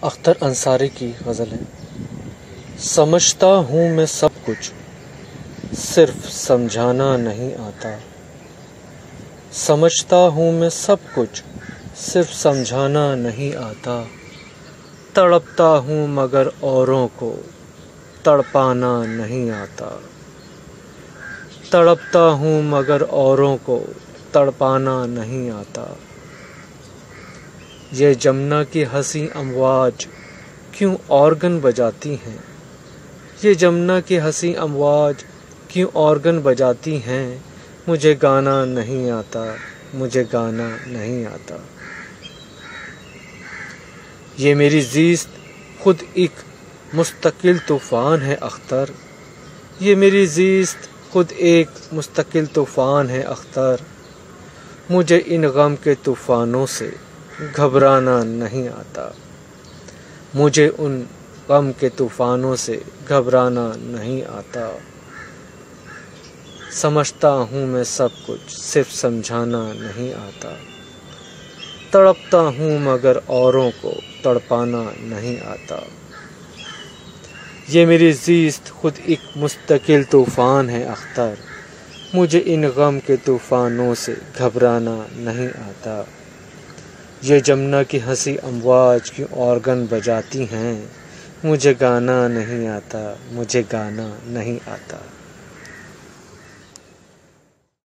اختر انصاری کی غزل ہے۔ سمجھتا ہوں میں سب کچھ، صرف سمجھانا نہیں آتا۔ سمجھتا ہوں میں سب کچھ، صرف سمجھانا نہیں آتا۔ تڑپتا ہوں مگر اوروں کو تڑپانا نہیں آتا۔ تڑپتا ہوں مگر اوروں کو تڑپانا نہیں آتا۔ یہ جمنا کی ہنسی امواج کیوں آرگن بجاتی ہیں؟ یہ جمنا کی ہنسی امواج کیوں آرگن بجاتی ہیں؟ مجھے گانا نہیں آتا، مجھے گانا نہیں آتا۔ یہ میری زیست خود ایک مستقل طوفان ہے اختر۔ یہ میری زیست خود ایک مستقل طوفان ہے اختر۔ مجھے ان غم کے طوفانوں سے گھبرانا نہیں آتا۔ مجھے ان غم کے طوفانوں سے گھبرانا نہیں آتا۔ سمجھتا ہوں میں سب کچھ، صرف سمجھانا نہیں آتا۔ تڑپتا ہوں مگر اوروں کو تڑپانا نہیں آتا۔ یہ میری زیست خود ایک مستقل طوفان ہے اختر۔ مجھے ان غم کے طوفانوں سے گھبرانا نہیں آتا۔ یہ جمنا کی ہنسی امواج کیوں آرگن بجاتی ہیں؟ مجھے گانا نہیں آتا، مجھے گانا نہیں آتا۔